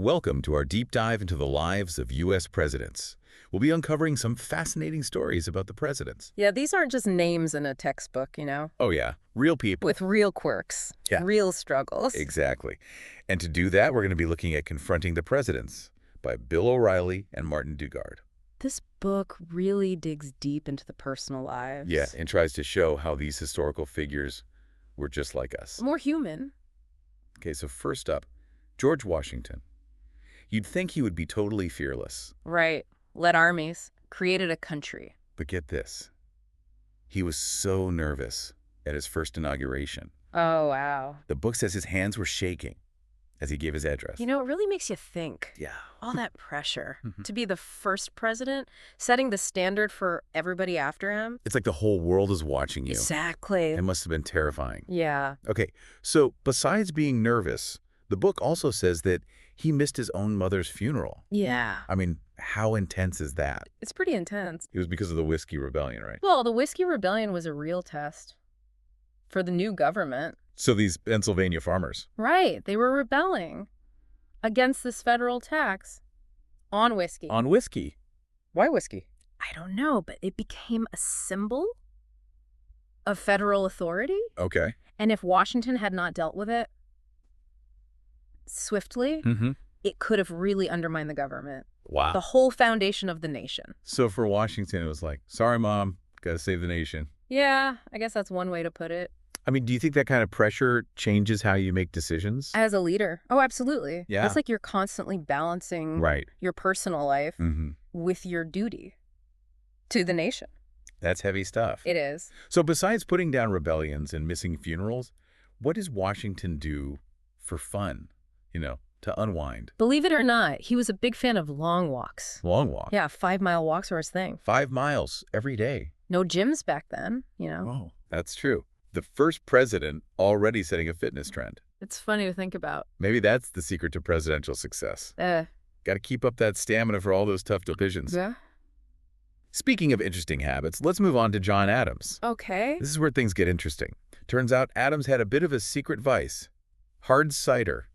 Welcome to our deep dive into the lives of U.S. presidents. We'll be uncovering some fascinating stories about the presidents. Yeah, these aren't just names in a textbook, Oh yeah, real people. with real quirks, Yeah. real struggles. Exactly. And to do that, we're going to be looking at Confronting the Presidents by Bill O'Reilly and Martin Dugard. This book really digs deep into the personal lives. Yeah, and tries to show how these historical figures were just like us. More human. Okay, so first up, George Washington. You'd think he would be totally fearless. Right. Led armies. Created a country. But get this. He was so nervous at his first inauguration. Oh, wow. The book says his hands were shaking as he gave his address. You know, it really makes you think. Yeah. All that pressure Mhm. to be the first president, setting the standard for everybody after him. It's like the whole world is watching you. Exactly. It must have been terrifying. Yeah. Okay, so besides being nervous, the book also says that he missed his own mother's funeral. Yeah. I mean, how intense is that? It's pretty intense. It was because of the Whiskey Rebellion, right? Well, the Whiskey Rebellion was a real test for the new government. So these Pennsylvania farmers. Right. They were rebelling against this federal tax on whiskey. On whiskey. Why whiskey? I don't know, but it became a symbol of federal authority. Okay. And if Washington had not dealt with it swiftly, Mm-hmm. it could have really undermined the government, Wow. the whole foundation of the nation. So for Washington, it was like, sorry, Mom, gotta save the nation. Yeah, I guess that's one way to put it. I mean, do you think that kind of pressure changes how you make decisions? As a leader. Oh, absolutely. Yeah. It's like you're constantly balancing Right. your personal life Mm-hmm. with your duty to the nation. That's heavy stuff. It is. So besides putting down rebellions and missing funerals, what does Washington do for fun, to unwind? Believe it or not, he was a big fan of long walks. Long walk. Yeah, 5-mile walks were his thing. 5 miles every day. No gyms back then. Oh, that's true. The first president already setting a fitness trend. It's funny to think about. Maybe that's the secret to presidential success. Yeah. Got to keep up that stamina for all those tough decisions. Speaking of interesting habits, let's move on to John Adams. Okay. This is where things get interesting. Turns out Adams had a bit of a secret vice. Hard cider.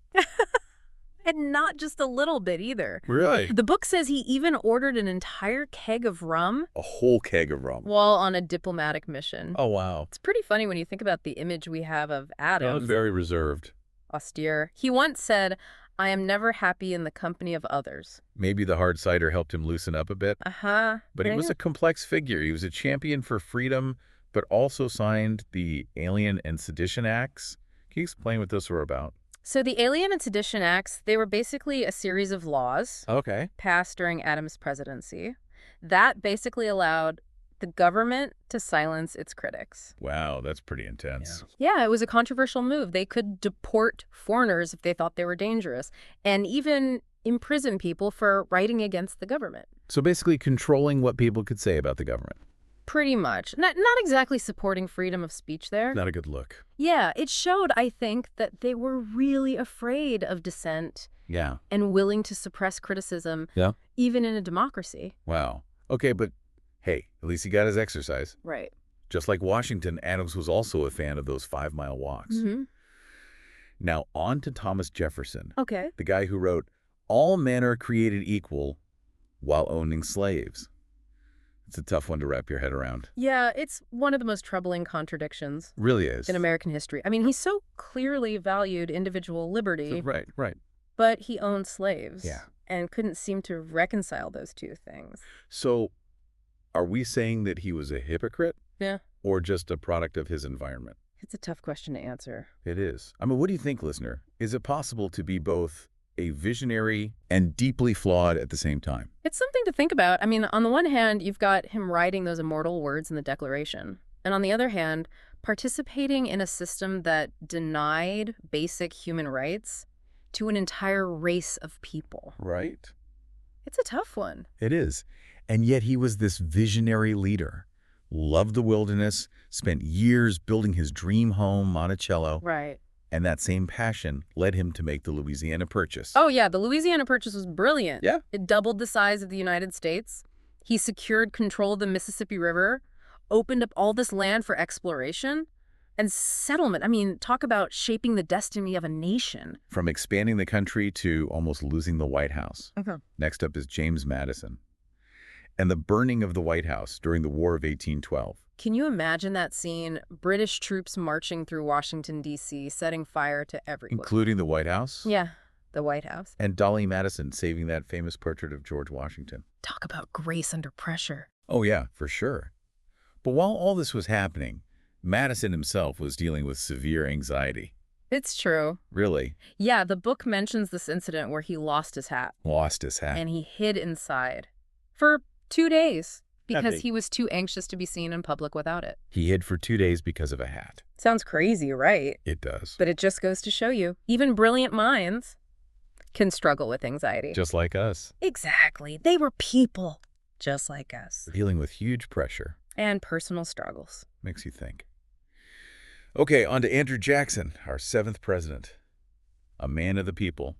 And not just a little bit either. Really? The book says he even ordered an entire keg of rum A whole keg of rum. while on a diplomatic mission. Oh, wow. It's pretty funny when you think about the image we have of That was Adams. very reserved. Austere. He once said, "I am never happy in the company of others." Maybe the hard cider helped him loosen up a bit. Uh-huh. But he was a complex figure. He was a champion for freedom, but also signed the Alien and Sedition Acts. Can you explain what those were about? So the Alien and Sedition Acts, they were basically a series of laws Okay. passed during Adams' presidency that basically allowed the government to silence its critics. Wow, that's pretty intense. Yeah, it was a controversial move. They could deport foreigners if they thought they were dangerous, and even imprison people for writing against the government. So basically controlling what people could say about the government. Pretty much. Not exactly supporting freedom of speech there. Not a good look. Yeah, it showed, I think, that they were really afraid of dissent Yeah. and willing to suppress criticism, Yeah. even in a democracy. Wow. Okay, but hey, at least he got his exercise. Right. Just like Washington, Adams was also a fan of those 5-mile walks. Mm-hmm. Now on to Thomas Jefferson, Okay. the guy who wrote, "All men are created equal while owning slaves." It's a tough one to wrap your head around. Yeah, it's one of the most troubling contradictions Really is. in American history. I mean, he so clearly valued individual liberty, Right, right. but he owned slaves. Yeah. And couldn't seem to reconcile those two things. So are we saying that he was a hypocrite? Yeah. Or just a product of his environment? It's a tough question to answer. It is. I mean, what do you think, listener? Is it possible to be both a visionary and deeply flawed at the same time? It's something to think about. I mean, on the one hand, you've got him writing those immortal words in the Declaration. And on the other hand, participating in a system that denied basic human rights to an entire race of people. Right. It's a tough one. It is. And yet he was this visionary leader, loved the wilderness, spent years building his dream home, Monticello, Right. and that same passion led him to make the Louisiana Purchase. Oh, yeah, the Louisiana Purchase was brilliant. Yeah. It doubled the size of the United States. He secured control of the Mississippi River, opened up all this land for exploration. And settlement, I mean, talk about shaping the destiny of a nation. From expanding the country to almost losing the White House. Okay. Next up is James Madison and the burning of the White House during the War of 1812. Can you imagine that scene? British troops marching through Washington, D.C., setting fire to everywhere. Including the White House? Yeah, the White House. And Dolly Madison saving that famous portrait of George Washington. Talk about grace under pressure. Oh yeah, for sure. But while all this was happening, Madison himself was dealing with severe anxiety. It's true. Really? Yeah, the book mentions this incident where he lost his hat. Lost his hat. And he hid inside for 2 days because Epic. he was too anxious to be seen in public without it. He hid for 2 days because of a hat. Sounds crazy, right? It does. But it just goes to show you, even brilliant minds can struggle with anxiety. Just like us. Exactly. They were people, just like us. Dealing with huge pressure. And personal struggles. Makes you think. Okay, on to Andrew Jackson, our 7th president. A man of the people,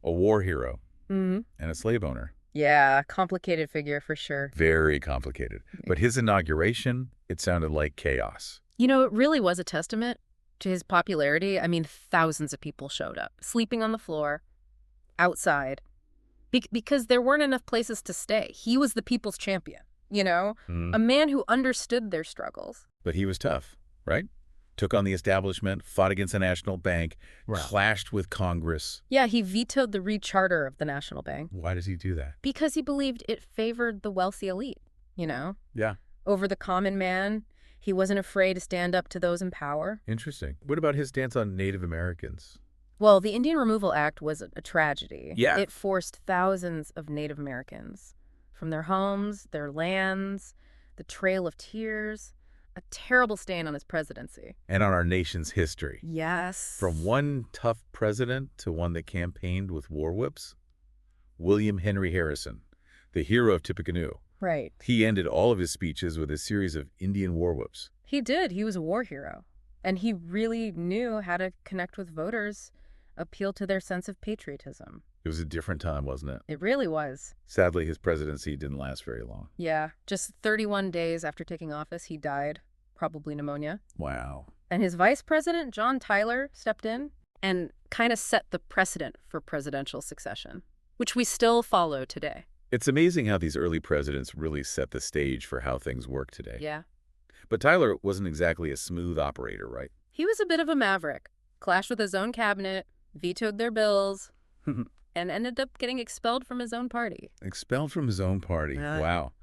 a war hero, and a slave owner. Yeah, complicated figure for sure. Very complicated. But his inauguration, it sounded like chaos. You know, it really was a testament to his popularity. I mean, thousands of people showed up, sleeping on the floor, outside, because there weren't enough places to stay. He was the people's champion, you know? A man who understood their struggles. But he was tough, right? Took on the establishment, fought against the National Bank, clashed with Congress. Yeah, he vetoed the re-charter of the National Bank. Why does he do that? Because he believed it favored the wealthy elite, you know? Yeah. Over the common man. He wasn't afraid to stand up to those in power. Interesting. What about his stance on Native Americans? Well, the Indian Removal Act was a tragedy. Yeah. It forced thousands of Native Americans from their homes, their lands, the Trail of Tears. A terrible stain on his presidency. And on our nation's history. Yes. From one tough president to one that campaigned with war whips. William Henry Harrison, the hero of Tippecanoe. Right. He ended all of his speeches with a series of Indian war whips. He did. He was a war hero. And he really knew how to connect with voters, appeal to their sense of patriotism. It was a different time, wasn't it? It really was. Sadly, his presidency didn't last very long. Yeah. Just 31 days after taking office, he died. Probably pneumonia. Wow. And his vice president, John Tyler, stepped in and kind of set the precedent for presidential succession, which we still follow today. It's amazing how these early presidents really set the stage for how things work today. Yeah. But Tyler wasn't exactly a smooth operator, right? He was a bit of a maverick, clashed with his own cabinet, vetoed their bills, and ended up getting expelled from his own party. Expelled from his own party. Wow.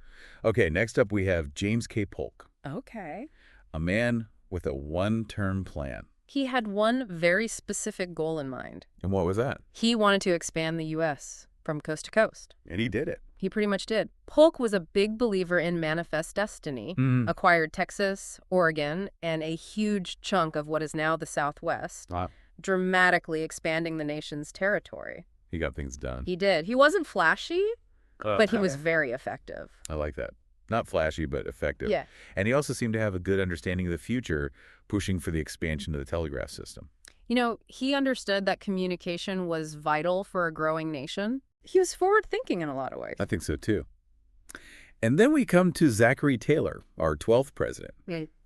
Okay, next up we have James K. Polk. Okay. A man with a one-term plan. He had one very specific goal in mind. And what was that? He wanted to expand the U.S. from coast to coast. And he did it. He pretty much did. Polk was a big believer in manifest destiny, acquired Texas, Oregon, and a huge chunk of what is now the Southwest, dramatically expanding the nation's territory. He got things done. He did. He wasn't flashy, but he was very effective. I like that. Not flashy, but effective. Yeah. And he also seemed to have a good understanding of the future, pushing for the expansion of the telegraph system. You know, he understood that communication was vital for a growing nation. He was forward-thinking in a lot of ways. I think so, too. And then we come to Zachary Taylor, our 12th president,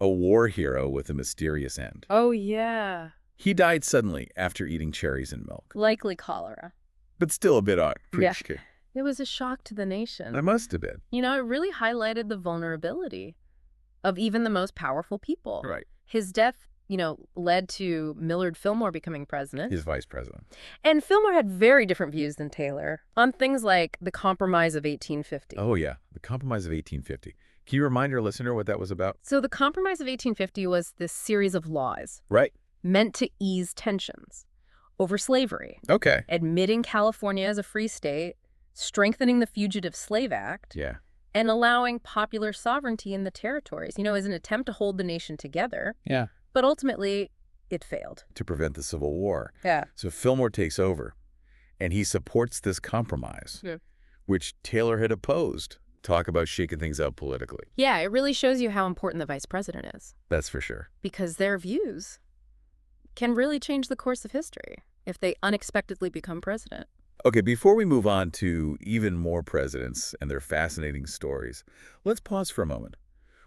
a war hero with a mysterious end. Oh, yeah. He died suddenly after eating cherries and milk. Likely cholera. But still a bit odd. Yeah. It was a shock to the nation. I must have been. You know, it really highlighted the vulnerability of even the most powerful people. Right. His death, you know, led to Millard Fillmore becoming president. His vice president. And Fillmore had very different views than Taylor on things like the Compromise of 1850. Oh, yeah. The Compromise of 1850. Can you remind our listener what that was about? So the Compromise of 1850 was this series of laws. Right. Meant to ease tensions over slavery. Okay. Admitting California as a free state, strengthening the Fugitive Slave Act, Yeah. and allowing popular sovereignty in the territories, you know, as an attempt to hold the nation together. Yeah. But ultimately, it failed. To prevent the Civil War. Yeah. So Fillmore takes over, and he supports this compromise, which Taylor had opposed. Talk about shaking things up politically. Yeah, it really shows you how important the vice president is. That's for sure. Because their views can really change the course of history if they unexpectedly become president. Okay, before we move on to even more presidents and their fascinating stories, let's pause for a moment.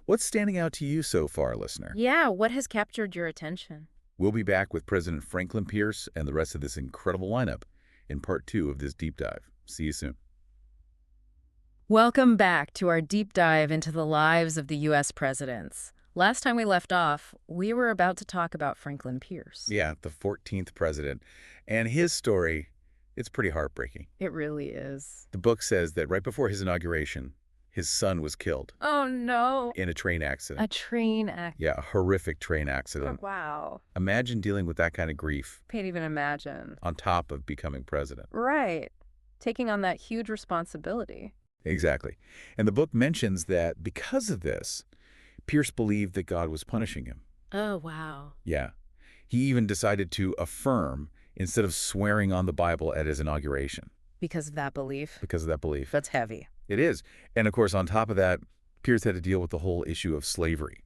What's standing out to you so far, listener? Yeah, what has captured your attention? We'll be back with President Franklin Pierce and the rest of this incredible lineup in part 2 of this deep dive. See you soon. Welcome back to our deep dive into the lives of the U.S. presidents. Last time we left off, we were about to talk about Franklin Pierce. Yeah, the 14th president. And his story, it's pretty heartbreaking. It really is. The book says that right before his inauguration, his son was killed. Oh, no. In a train accident. A train accident. Yeah, a horrific train accident. Oh, wow. Imagine dealing with that kind of grief. Can't even imagine. On top of becoming president. Right. Taking on that huge responsibility. Exactly. And the book mentions that because of this, Pierce believed that God was punishing him. Oh, wow. Yeah. He even decided to affirm instead of swearing on the Bible at his inauguration. Because of that belief? Because of that belief. That's heavy. It is. And of course, on top of that, Pierce had to deal with the whole issue of slavery,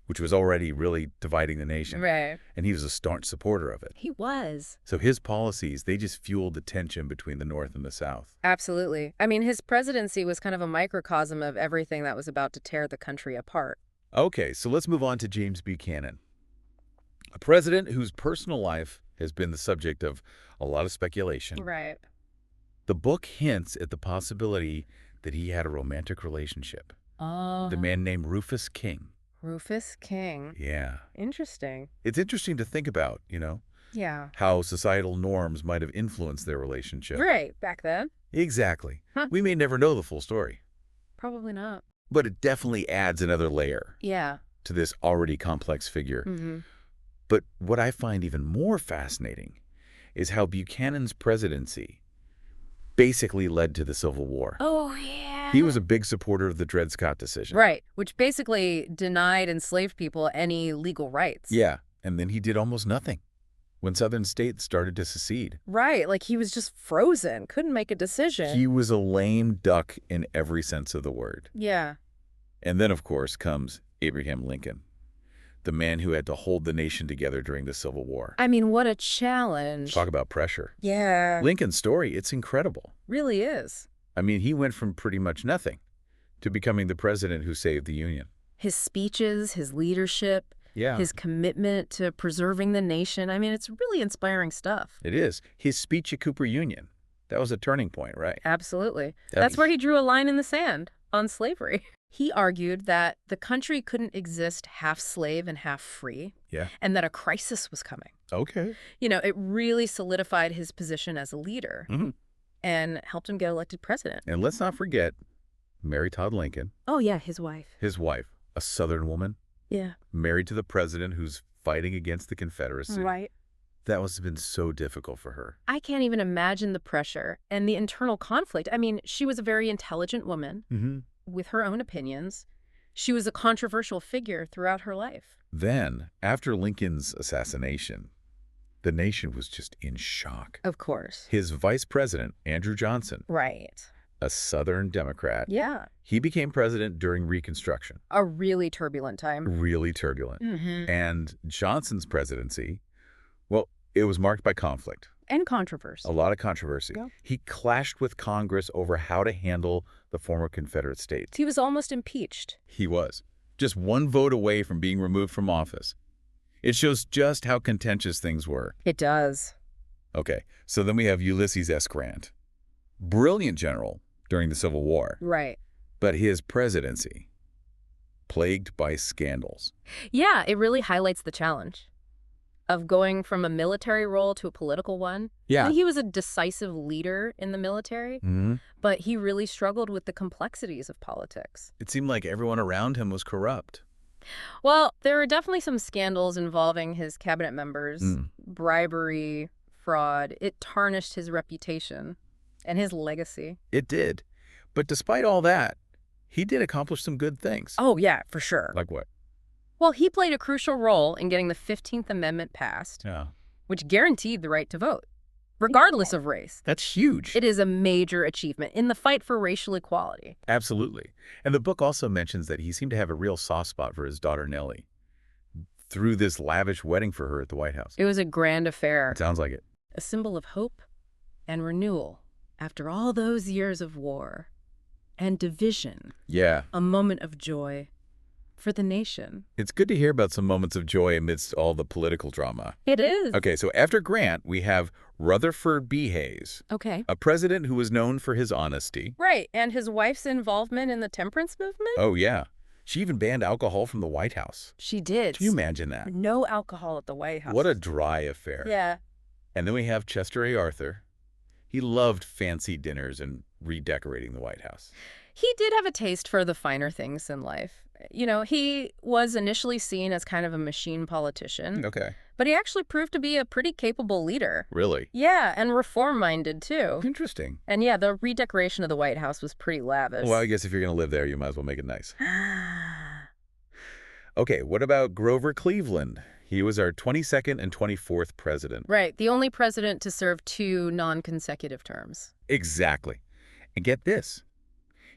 which was already really dividing the nation. Right. And he was a staunch supporter of it. He was. So his policies, they just fueled the tension between the North and the South. Absolutely. I mean, his presidency was kind of a microcosm of everything that was about to tear the country apart. Okay, so let's move on to James Buchanan, a president whose personal life has been the subject of a lot of speculation. Right. The book hints at the possibility that he had a romantic relationship. Oh. The man named Rufus King. Rufus King. Yeah. Interesting. It's interesting to think about, Yeah. how societal norms might have influenced their relationship. Right. Back then? Exactly. Huh. We may never know the full story. Probably not. But it definitely adds another layer Yeah. to this already complex figure. Mm-hmm. But what I find even more fascinating is how Buchanan's presidency basically led to the Civil War. Oh, yeah. He was a big supporter of the Dred Scott decision. Right, which basically denied enslaved people any legal rights. Yeah, and then he did almost nothing when Southern states started to secede. Right, like he was just frozen, couldn't make a decision. He was a lame duck in every sense of the word. Yeah. And then, of course, comes Abraham Lincoln, the man who had to hold the nation together during the Civil War. I mean, what a challenge. Talk about pressure. Yeah. Lincoln's story, it's incredible. Really is. I mean, he went from pretty much nothing to becoming the president who saved the Union. His speeches, his leadership, Yeah. his commitment to preserving the nation. I mean, it's really inspiring stuff. It is. His speech at Cooper Union, that was a turning point, right? Absolutely. That's where he drew a line in the sand on slavery. He argued that the country couldn't exist half slave and half free, and that a crisis was coming. Okay. It really solidified his position as a leader and helped him get elected president. And let's not forget Mary Todd Lincoln. Oh, yeah, his wife. His wife, a Southern woman, Yeah. married to the president who's fighting against the Confederacy. Right. That must have been so difficult for her. I can't even imagine the pressure and the internal conflict. I mean, she was a very intelligent woman with her own opinions. She was a controversial figure throughout her life. Then, after Lincoln's assassination, the nation was just in shock. Of course. His vice president, Andrew Johnson, Right. a Southern Democrat, Yeah. he became president during Reconstruction. A really turbulent time. Really turbulent. Mm-hmm. And Johnson's presidency, well, it was marked by conflict. And controversy. A lot of controversy. Yeah. He clashed with Congress over how to handle the former Confederate states. He was almost impeached. He was. Just one vote away from being removed from office. It shows just how contentious things were. It does. Okay, so then we have Ulysses S. Grant. Brilliant general during the Civil War. Right. But his presidency, plagued by scandals. Yeah, it really highlights the challenge of going from a military role to a political one. Yeah. And he was a decisive leader in the military, but he really struggled with the complexities of politics. It seemed like everyone around him was corrupt. Well, there were definitely some scandals involving his cabinet members, bribery, fraud. It tarnished his reputation and his legacy. It did. But despite all that, he did accomplish some good things. Oh, yeah, for sure. Like what? Well, he played a crucial role in getting the 15th Amendment passed, which guaranteed the right to vote, regardless of race. That's huge. It is a major achievement in the fight for racial equality. Absolutely. And the book also mentions that he seemed to have a real soft spot for his daughter Nellie through this lavish wedding for her at the White House. It was a grand affair. It sounds like it. A symbol of hope and renewal after all those years of war and division. Yeah. A moment of joy. for the nation. It's good to hear about some moments of joy amidst all the political drama. It is. Okay, so after Grant, we have Rutherford B. Hayes, Okay. a president who was known for his honesty. Right, and his wife's involvement in the temperance movement? Oh, yeah. She even banned alcohol from the White House. She did. Can you imagine that? No alcohol at the White House. What a dry affair. Yeah. And then we have Chester A. Arthur. He loved fancy dinners and redecorating the White House. He did have a taste for the finer things in life. You know, he was initially seen as kind of a machine politician. Okay. But he actually proved to be a pretty capable leader. Really? Yeah, and reform-minded, too. Interesting. And yeah, the redecoration of the White House was pretty lavish. Well, I guess if you're going to live there, you might as well make it nice. Okay, what about Grover Cleveland? He was our 22nd and 24th president. Right, the only president to serve 2 non-consecutive terms. Exactly. And get this.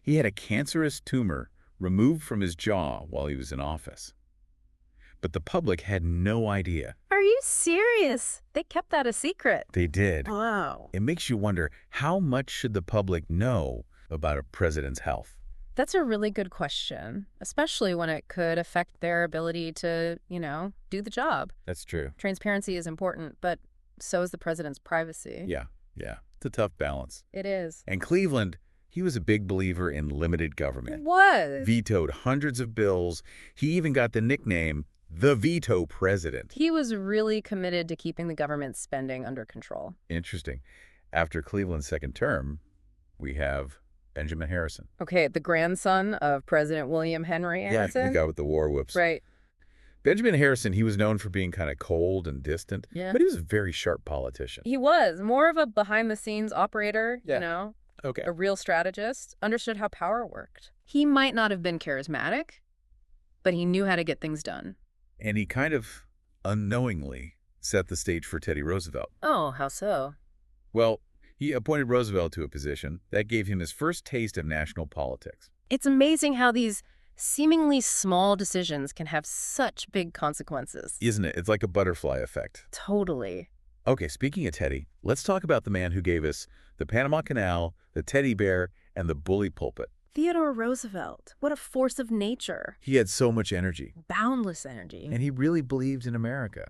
He had a cancerous tumor removed from his jaw while he was in office. But the public had no idea. Are you serious? They kept that a secret. They did. Wow. It makes you wonder, how much should the public know about a president's health? That's a really good question, especially when it could affect their ability to, do the job. That's true. Transparency is important, but so is the president's privacy. Yeah. It's a tough balance. It is. And Cleveland, he was a big believer in limited It government. was. Vetoed hundreds of bills. He even got the nickname the Veto President. He was really committed to keeping the government spending under control. Interesting. After Cleveland's second term, we have Benjamin Harrison. Okay, the grandson of President William Henry Harrison? Yeah, the guy with the war whoops. Right. Benjamin Harrison, he was known for being kind of cold and distant, Yeah. but he was a very sharp politician. He was more of a behind-the-scenes operator, Yeah. Okay. a real strategist, understood how power worked. He might not have been charismatic, but he knew how to get things done. And he kind of unknowingly set the stage for Teddy Roosevelt. Oh, how so? Well, he appointed Roosevelt to a position that gave him his first taste of national politics. It's amazing how these seemingly small decisions can have such big consequences. Isn't it? It's like a butterfly effect. Totally. Okay, speaking of Teddy, let's talk about the man who gave us the Panama Canal, the teddy bear, and the bully pulpit. Theodore Roosevelt. What a force of nature. He had so much energy, Boundless energy. and he really believed in America.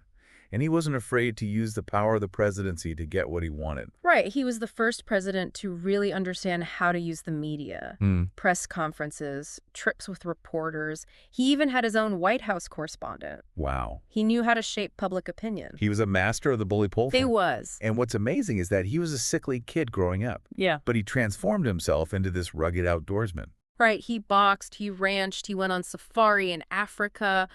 And he wasn't afraid to use the power of the presidency to get what he wanted. Right. He was the first president to really understand how to use the media. Press conferences, trips with reporters. He even had his own White House correspondent. Wow. He knew how to shape public opinion. He was a master of the bully pulpit. He was. And what's amazing is that he was a sickly kid growing up, Yeah. but he transformed himself into this rugged outdoorsman. Right. He boxed, he ranched, he went on safari in Africa.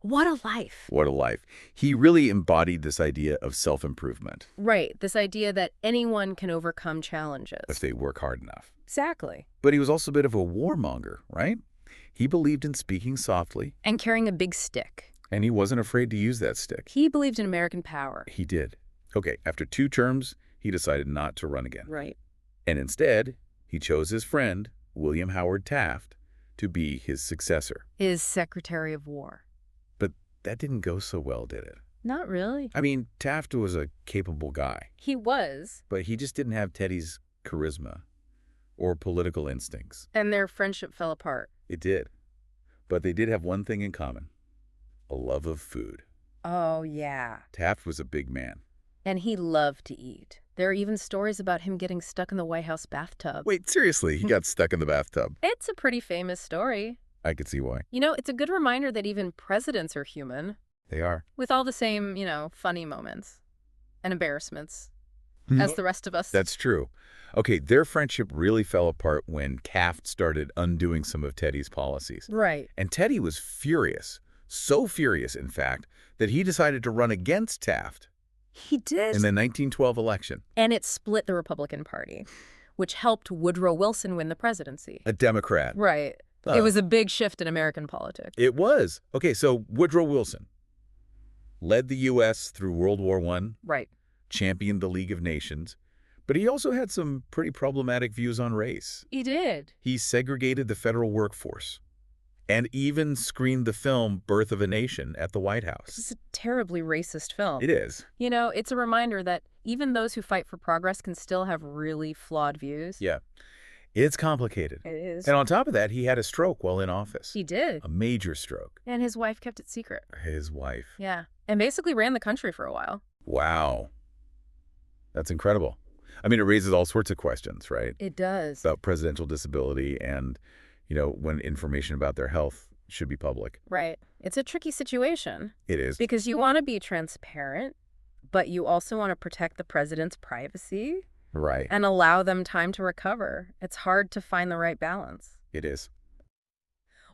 What a life. What a life. He really embodied this idea of self-improvement Right. This idea that anyone can overcome challenges. if they work hard enough. Exactly. But he was also a bit of a warmonger, right? He believed in speaking softly, And carrying a big stick. and he wasn't afraid to use that stick. He believed in American power. He did. Okay, after 2 terms, he decided not to run again. Right. And instead, he chose his friend, William Howard Taft, to be his successor. His Secretary of War. But that didn't go so well, did it? Not really. I mean, Taft was a capable guy, He was. but he just didn't have Teddy's charisma or political instincts. And their friendship fell apart. It did. But they did have one thing in common: a love of food. Oh, yeah. Taft was a big man. And he loved to eat. There are even stories about him getting stuck in the White House bathtub. Wait, seriously, he got stuck in the bathtub. It's a pretty famous story. I could see why. It's a good reminder that even presidents are human, They are. with all the same, funny moments and embarrassments as the rest of us. That's true. Okay, their friendship really fell apart when Taft started undoing some of Teddy's policies. Right. And Teddy was furious, so furious, in fact, that he decided to run against Taft He did. in the 1912 election. And it split the Republican Party, which helped Woodrow Wilson win the presidency. A Democrat. Right. Oh. It was a big shift in American politics. It was. Okay, so Woodrow Wilson led the U.S. through World War I, Right. championed the League of Nations, but he also had some pretty problematic views on race. He did. He segregated the federal workforce and even screened the film Birth of a Nation at the White House. This is a terribly racist film. It is. It's a reminder that even those who fight for progress can still have really flawed views. Yeah. It's complicated. It is. And on top of that, he had a stroke while in office. He did. A major stroke. And his wife kept it secret. His wife. Yeah. And basically ran the country for a while. Wow. That's incredible. I mean, it raises all sorts of questions, right? It does. About presidential disability and, when information about their health should be public. Right. It's a tricky situation. It is. Because you want to be transparent, but you also want to protect the president's privacy. Right. And allow them time to recover. It's hard to find the right balance. It is.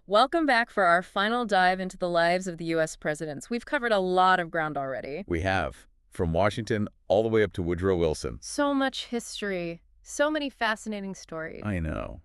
Welcome back for our final dive into the lives of the U.S. presidents. We've covered a lot of ground already. We have. From Washington all the way up to Woodrow Wilson. So much history. So many fascinating stories. I know.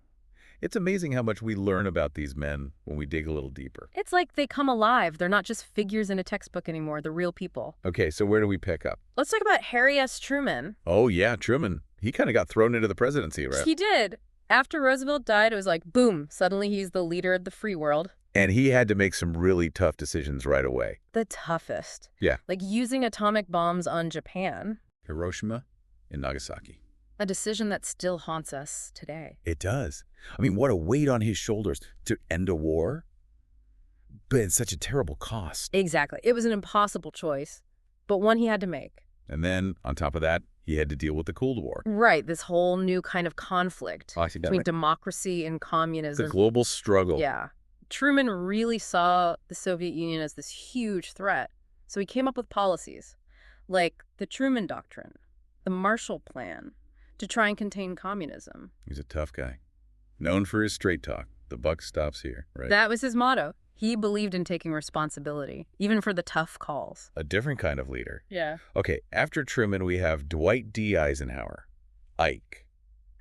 It's amazing how much we learn about these men when we dig a little deeper. It's like they come alive. They're not just figures in a textbook anymore. They're real people. Okay, so where do we pick up? Let's talk about Harry S. Truman. Oh, yeah, Truman. He kind of got thrown into the presidency, right? He did. After Roosevelt died, it was like, boom, suddenly he's the leader of the free world. And he had to make some really tough decisions right away. The toughest. Yeah. Like using atomic bombs on Japan. Hiroshima and Nagasaki. A decision that still haunts us today. It does. I mean, what a weight on his shoulders to end a war, but at such a terrible cost. Exactly. It was an impossible choice, but one he had to make. And then, on top of that, he had to deal with the Cold War. Right. This whole new kind of conflict Between between democracy and communism. the global struggle. Yeah. Truman really saw the Soviet Union as this huge threat. So he came up with policies like the Truman Doctrine, the Marshall Plan, to try and contain communism. He's a tough guy. Known for his straight talk. The buck stops here, right? That was his motto. He believed in taking responsibility, even for the tough calls. A different kind of leader. Yeah. Okay, after Truman, we have Dwight D. Eisenhower. Ike.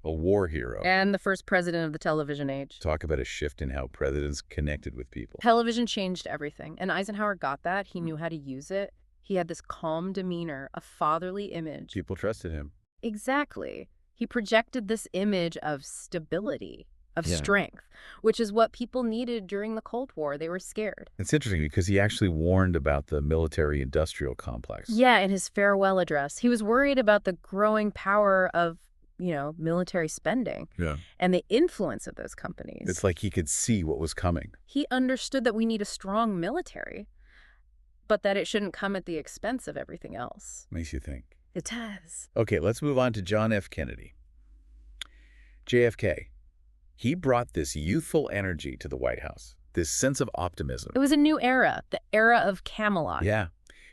A war hero. And the first president of the television age. Talk about a shift in how presidents connected with people. Television changed everything, and Eisenhower got that. He knew how to use it. He had this calm demeanor, a fatherly image. People trusted him. Exactly. He projected this image of stability, of strength, which is what people needed during the Cold War. They were scared. It's interesting because he actually warned about the military-industrial complex. Yeah, in his farewell address. He was worried about the growing power of, military spending. Yeah. And the influence of those companies. It's like he could see what was coming. He understood that we need a strong military, but that it shouldn't come at the expense of everything else. Makes you think. It does. Okay, let's move on to John F. Kennedy. JFK. He brought this youthful energy to the White House, this sense of optimism. It was a new era, the era of Camelot. Yeah.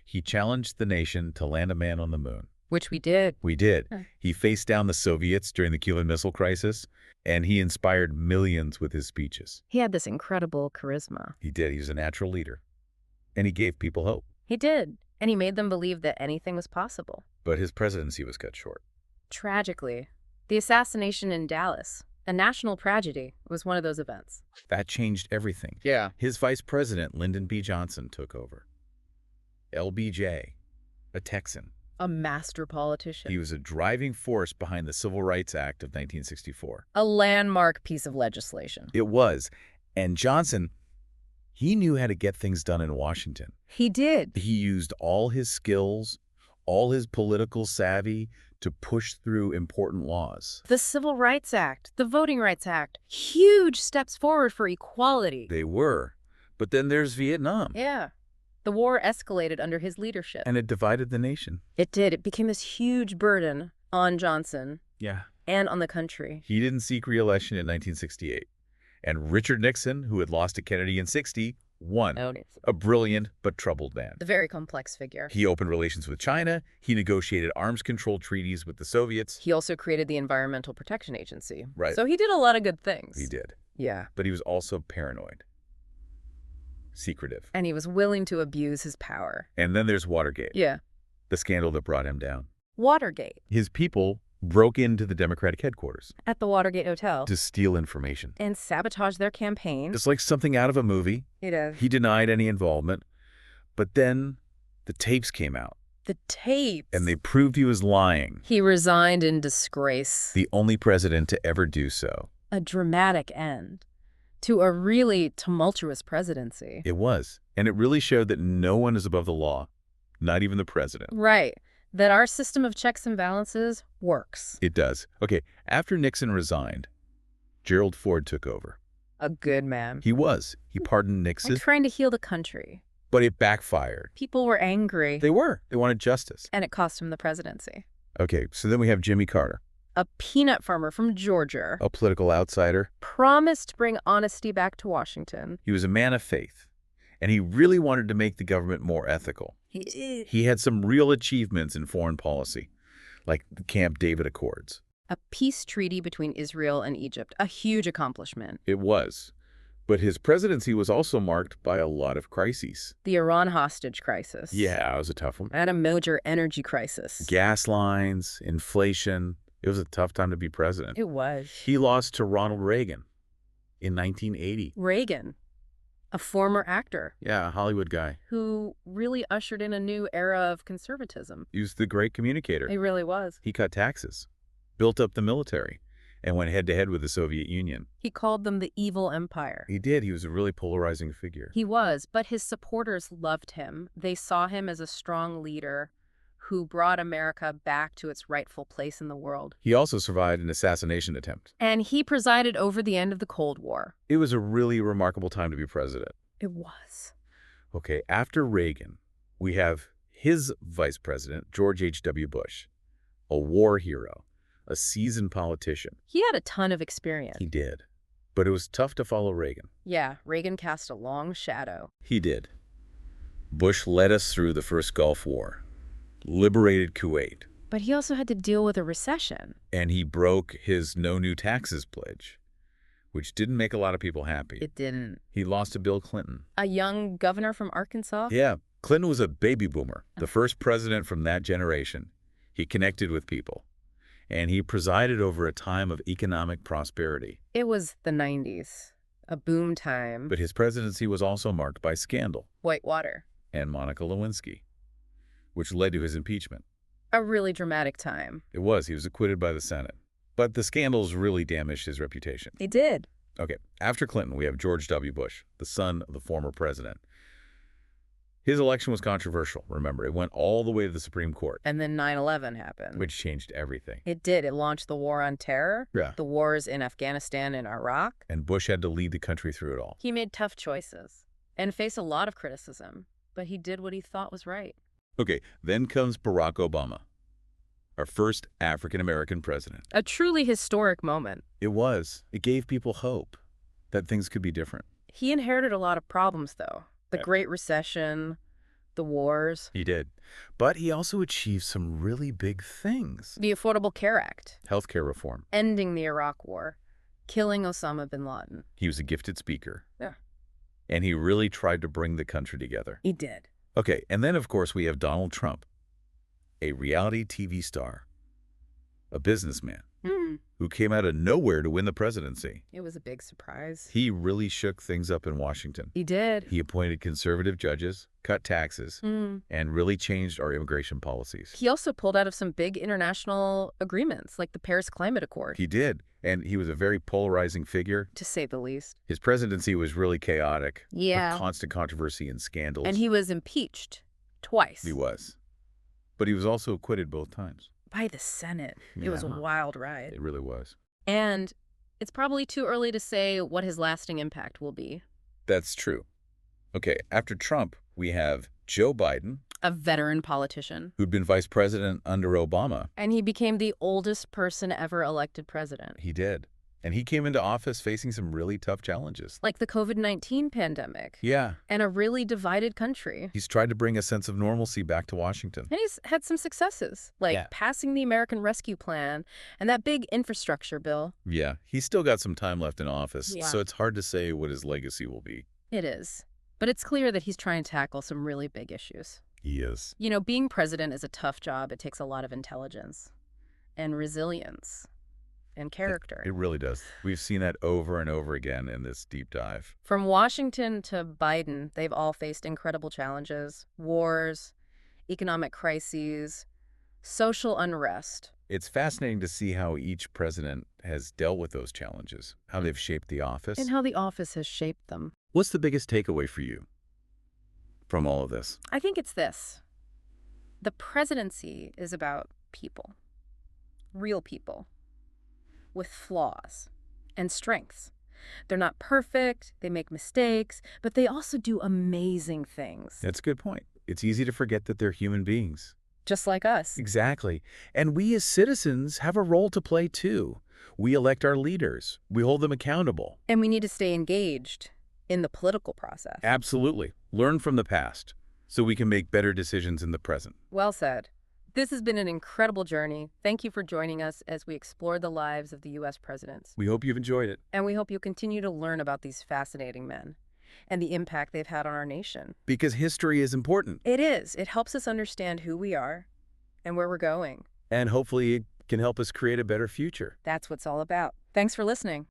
He challenged the nation to land a man on the moon. Which we did. We did. He faced down the Soviets during the Cuban Missile Crisis, and he inspired millions with his speeches. He had this incredible charisma. He did. He was a natural leader. And he gave people hope. He did. And he made them believe that anything was possible. But his presidency was cut short. Tragically, the assassination in Dallas, a national tragedy, was one of those events. That changed everything. Yeah. His vice president, Lyndon B. Johnson, took over. LBJ, a Texan. A master politician. He was a driving force behind the Civil Rights Act of 1964. A landmark piece of legislation. It was. And Johnson, he knew how to get things done in Washington. He did. He used all his skills, all his political savvy to push through important laws. The Civil Rights Act, the Voting Rights Act, huge steps forward for equality. They were. But then there's Vietnam. Yeah. The war escalated under his leadership. And it divided the nation. It did. It became this huge burden on Johnson. Yeah. And on the country. He didn't seek re-election in 1968. And Richard Nixon, who had lost to Kennedy in 60, won. Oh. A brilliant but troubled man. The very complex figure. He opened relations with China. He negotiated arms control treaties with the Soviets. He also created the Environmental Protection Agency. Right. So he did a lot of good things. He did. Yeah. But he was also paranoid. Secretive. And he was willing to abuse his power. And then there's Watergate. Yeah. The scandal that brought him down. Watergate. His people broke into the Democratic headquarters. At the Watergate Hotel. To steal information. And sabotage their campaign. It's like something out of a movie. It is. He denied any involvement. But then the tapes came out. The tapes. And they proved he was lying. He resigned in disgrace. The only president to ever do so. A dramatic end to a really tumultuous presidency. It was. And it really showed that no one is above the law, not even the president. Right. That our system of checks and balances works. It does. Okay, after Nixon resigned, Gerald Ford took over. A good man. He was. He pardoned Like Nixon, trying to heal the country. but it backfired. People were angry. They were. They wanted justice. And it cost him the presidency. Okay, so then we have Jimmy Carter, A peanut farmer from Georgia a political outsider. promised to bring honesty back to Washington. He was a man of faith, and he really wanted to make the government more ethical. He had some real achievements in foreign policy, like the Camp David Accords. A peace treaty between Israel and Egypt. A huge accomplishment. It was. But his presidency was also marked by a lot of crises. The Iran hostage crisis. Yeah, it was a tough one. And a major energy crisis. Gas lines, inflation. It was a tough time to be president. It was. He lost to Ronald Reagan in 1980. Reagan, a former actor Yeah, a Hollywood guy. who really ushered in a new era of conservatism. He was the great communicator. He really was. He cut taxes, built up the military, and went head-to-head with the Soviet Union. He called them the evil empire. He did. He was a really polarizing figure. He was, but his supporters loved him. They saw him as a strong leader who brought America back to its rightful place in the world. He also survived an assassination attempt. And he presided over the end of the Cold War. It was a really remarkable time to be president. It was. Okay, after Reagan, we have his vice president, George H.W. Bush, a war hero, a seasoned politician. He had a ton of experience. He did. But it was tough to follow Reagan. Yeah, Reagan cast a long shadow. He did. Bush led us through the first Gulf War, liberated Kuwait, But he also had to deal with a recession. and he broke his no new taxes pledge, which didn't make a lot of people happy. It didn't. He lost to Bill Clinton. A young governor from Arkansas? Yeah, Clinton was a baby boomer, the first president from that generation. He connected with people, and he presided over a time of economic prosperity. It was the 90s. A boom time. But his presidency was also marked by scandal Whitewater. and Monica Lewinsky, which led to his impeachment. A really dramatic time. It was. He was acquitted by the Senate. But the scandals really damaged his reputation. They did. Okay, after Clinton, we have George W. Bush, the son of the former president. His election was controversial, remember. It went all the way to the Supreme Court, And then 9/11 happened. which changed everything. It did. It launched the war on terror. Yeah. The wars in Afghanistan and Iraq. And Bush had to lead the country through it all. He made tough choices and faced a lot of criticism, but he did what he thought was right. Okay, then comes Barack Obama, our first African-American president. A truly historic moment. It was. It gave people hope that things could be different. He inherited a lot of problems, though. The Yeah. Great Recession, the wars, He did. But he also achieved some really big things. the Affordable Care Act, Healthcare reform. ending the Iraq War, killing Osama bin Laden. He was a gifted speaker. Yeah. And he really tried to bring the country together. He did. Okay, and then, of course, we have Donald Trump, a reality TV star, a businessman who came out of nowhere to win the presidency. It was a big surprise. He really shook things up in Washington. He did. He appointed conservative judges, cut taxes, Mm. and really changed our immigration policies. He also pulled out of some big international agreements, like the Paris Climate Accord, He did, and he was a very polarizing figure. to say the least. His presidency was really chaotic, Yeah. with constant controversy and scandals. And he was impeached twice. He was. But he was also acquitted both times. By the Senate. It was a Yeah. wild ride. It really was. And it's probably too early to say what his lasting impact will be. That's true. Okay, after Trump, we have Joe Biden, A veteran politician. who'd been vice president under Obama. And he became the oldest person ever elected president. He did. And he came into office facing some really tough challenges. Like the COVID-19 pandemic. Yeah. And a really divided country. He's tried to bring a sense of normalcy back to Washington. And he's had some successes, like Yeah. passing the American Rescue Plan and that big infrastructure bill. Yeah, he's still got some time left in office, Yeah. so it's hard to say what his legacy will be. It is. But it's clear that he's trying to tackle some really big issues. He is. You know, being president is a tough job. It takes a lot of intelligence and resilience and character. It really does. We've seen that over and over again in this deep dive. From Washington to Biden, they've all faced incredible challenges, wars, economic crises, social unrest. It's fascinating to see how each president has dealt with those challenges, how they've shaped the office. And how the office has shaped them. What's the biggest takeaway for you from all of this? I think it's this. The presidency is about people, real people, with flaws. and strengths. They're not perfect, they make mistakes, but they also do amazing things. That's a good point. It's easy to forget that they're human beings. Just like us. Exactly. And we as citizens have a role to play too. We elect our leaders. We hold them accountable. And we need to stay engaged in the political process. Absolutely. Learn from the past so we can make better decisions in the present. Well said. This has been an incredible journey. Thank you for joining us as we explore the lives of the U.S. presidents. We hope you've enjoyed it. And we hope you continue to learn about these fascinating men and the impact they've had on our nation. Because history is important. It is. It helps us understand who we are and where we're going. And hopefully it can help us create a better future. That's what it's all about. Thanks for listening.